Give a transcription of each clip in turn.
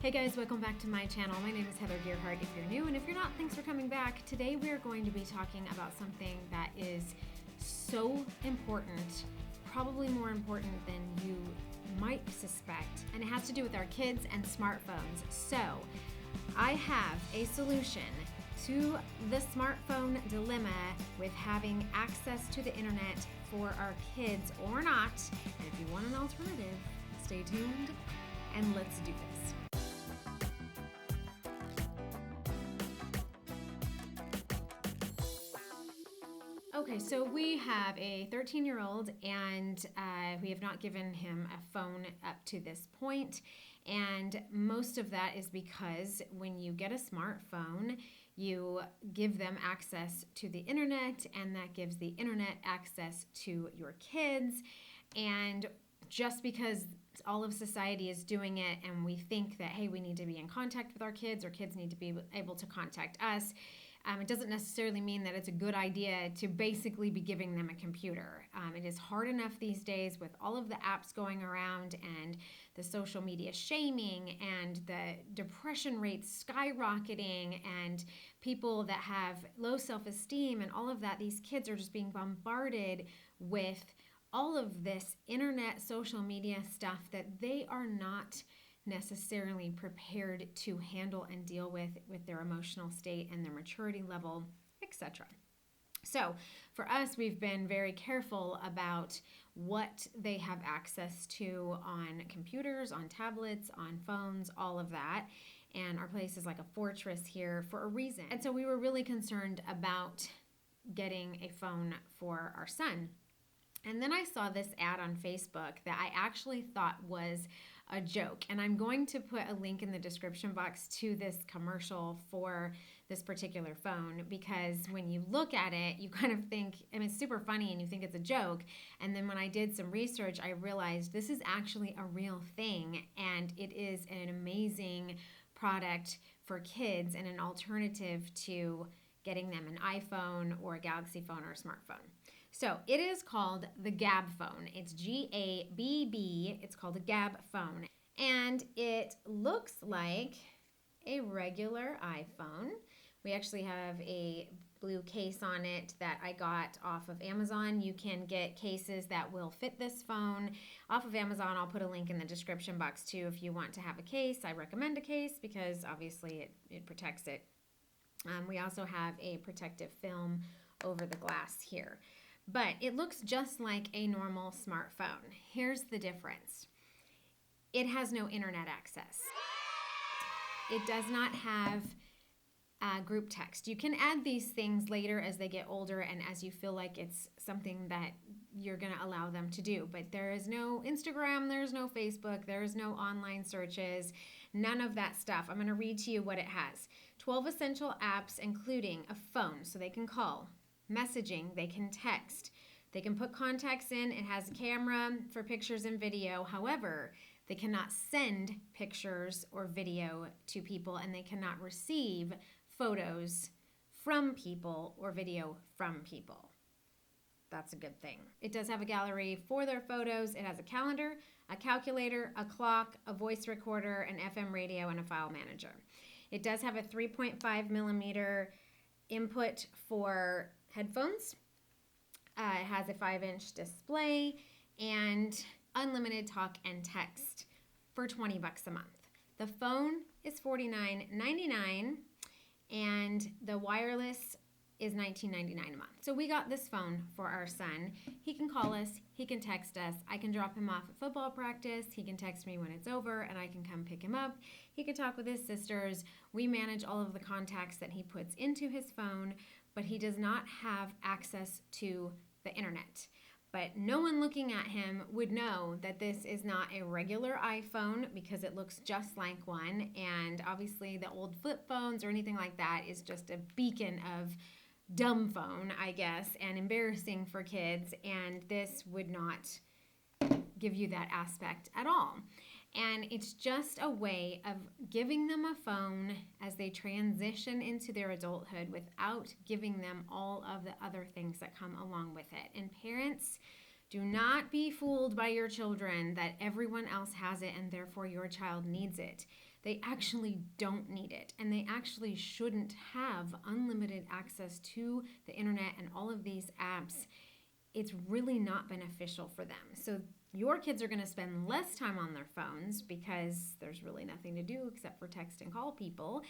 Hey guys, welcome back to my channel. My name is Heather Gearhart if you're new, and if you're not, thanks for coming back. Today we are going to be talking about something that is so important, probably more important than you might suspect, and it has to do with our kids and smartphones. So I have a solution to the smartphone dilemma with having access to the internet for our kids or not. And if you want an alternative, stay tuned and let's do this. Okay, so we have a 13-year-old and we have not given him a phone up to this point. And most of that is because when you get a smartphone, you give them access to the internet, and that gives the internet access to your kids. And just because all of society is doing it and we think that, hey, we need to be in contact with our kids or kids need to be able to contact us, it doesn't necessarily mean that it's a good idea to basically be giving them a computer. It is hard enough these days with all of the apps going around and the social media shaming and the depression rates skyrocketing and people that have low self-esteem and all of that. These kids are just being bombarded with all of this internet social media stuff that they are not necessarily prepared to handle and deal with their emotional state and their maturity level, etc. So for us, we've been very careful about what they have access to on computers, on tablets, on phones, all of that. And our place is like a fortress here for a reason. And so we were really concerned about getting a phone for our son. And then I saw this ad on Facebook that I actually thought was a joke. And I'm going to put a link in the description box to this commercial for this particular phone, because when you look at it, you kind of think, I mean, it's super funny and you think it's a joke. And then when I did some research, I realized this is actually a real thing. And it is an amazing product for kids and an alternative to getting them an iPhone or a Galaxy phone or a smartphone. So it is called the Gabb Phone. It's G-A-B-B. It's called a Gabb Phone. And it looks like a regular iPhone. We actually have a blue case on it that I got off of Amazon. You can get cases that will fit this phone off of Amazon. I'll put a link in the description box too if you want to have a case. I recommend a case because obviously it protects it. We also have a protective film over the glass here. But it looks just like a normal smartphone. Here's the difference. It has no internet access. It does not have group text. You can add these things later as they get older and as you feel like it's something that you're going to allow them to do. But there is no Instagram, there's no Facebook, there's no online searches, none of that stuff. I'm going to read to you what it has. 12 essential apps, including a phone, so they can call, messaging, they can text, they can put contacts in, it has a camera for pictures and video. However, they cannot send pictures or video to people, and they cannot receive photos from people or video from people. That's a good thing. It does have a gallery for their photos. It has a calendar, a calculator, a clock, a voice recorder, an FM radio, and a file manager. It does have a 3.5 millimeter input for headphones. It has a 5-inch display and unlimited talk and text for $20 a month. The phone is $49.99 and the wireless is $19.99 a month. So we got this phone for our son. He can call us, he can text us, I can drop him off at football practice, he can text me when it's over and I can come pick him up. He can talk with his sisters. We manage all of the contacts that he puts into his phone, but he does not have access to the internet. But no one looking at him would know that this is not a regular iPhone because it looks just like one. And obviously the old flip phones or anything like that is just a beacon of dumb phone, I guess, and embarrassing for kids. And this would not give you that aspect at all. And it's just a way of giving them a phone as they transition into their adulthood without giving them all of the other things that come along with it. And parents, do not be fooled by your children that everyone else has it and therefore your child needs it. they actually don't need it, and they actually shouldn't have unlimited access to the internet and all of these apps. It's really not beneficial for them. So your kids are going to spend less time on their phones because there's really nothing to do except for text and call people,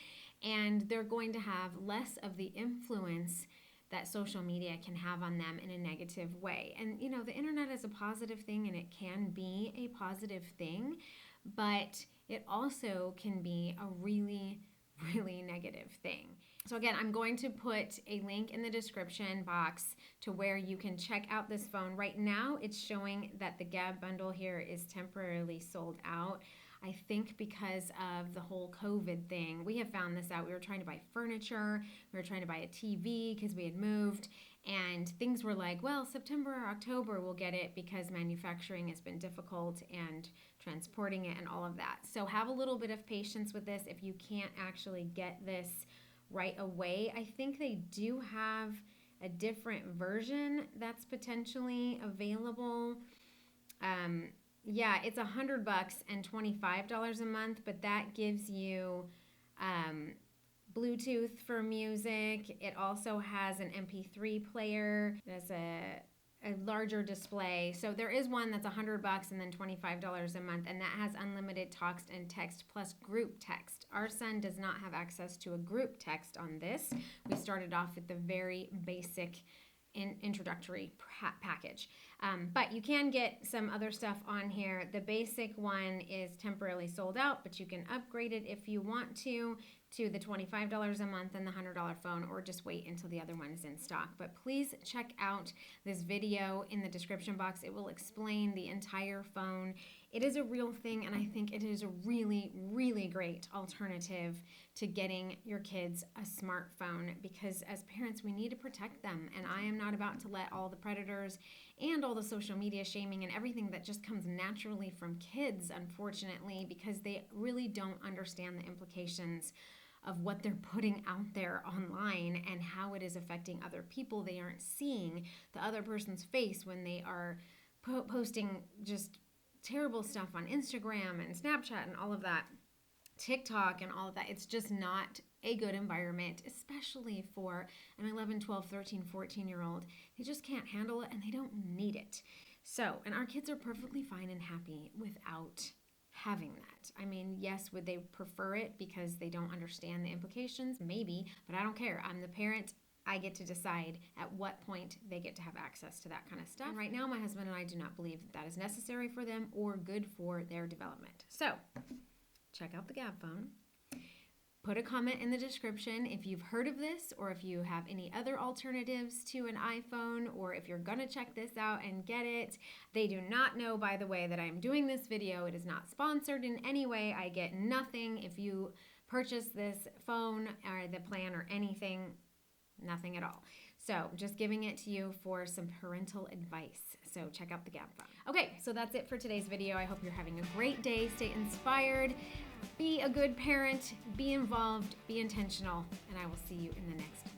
and they're going to have less of the influence that social media can have on them in a negative way. And you know, the internet is a positive thing, and it can be a positive thing, but it also can be a really, really negative thing. So again, I'm going to put a link in the description box to where you can check out this phone. Right now, it's showing that the Gabb bundle here is temporarily sold out. I think because of the whole COVID thing. We have found this out. We were trying to buy furniture. We were trying to buy a TV because we had moved. And things were like, well, September or October we'll get it because manufacturing has been difficult and transporting it and all of that. So have a little bit of patience with this if you can't actually get this right away. I think they do have a different version that's potentially available. Yeah, it's $100 and $25 a month, but that gives you Bluetooth for music. It also has an MP3 player. There's a larger display. So there is one that's $100 and then $25 a month, and that has unlimited talk and text plus group text. Our son does not have access to a group text on this. We started off with the very basic introductory package. But you can get some other stuff on here. The basic one is temporarily sold out, but you can upgrade it if you want to the $25 a month and the $100 phone, or just wait until the other one is in stock. But please check out this video in the description box. It will explain the entire phone. It is a real thing, and I think it is a really, really great alternative to getting your kids a smartphone, because as parents, we need to protect them. And I am not about to let all the predators and all the social media shaming and everything that just comes naturally from kids, unfortunately, because they really don't understand the implications of what they're putting out there online and how it is affecting other people. They aren't seeing the other person's face when they are posting just terrible stuff on Instagram and Snapchat and all of that, TikTok and all of that. It's just not a good environment, especially for an 11, 12, 13, 14-year-old. They just can't handle it, and they don't need it. So, and our kids are perfectly fine and happy without having that. I mean, yes, would they prefer it because they don't understand the implications? Maybe, but I don't care. I'm the parent. I get to decide at what point they get to have access to that kind of stuff. And right now, my husband and I do not believe that is necessary for them or good for their development. So, check out the Gabb Phone. Put a comment in the description if you've heard of this, or if you have any other alternatives to an iPhone, or if you're gonna check this out and get it. They do not know, by the way, that I'm doing this video. It is not sponsored in any way. I get nothing if you purchase this phone or the plan or anything, nothing at all. So just giving it to you for some parental advice. So check out the Gabb Phone. Okay, so that's it for today's video. I hope you're having a great day. Stay inspired. Be a good parent, be involved, be intentional, and I will see you in the next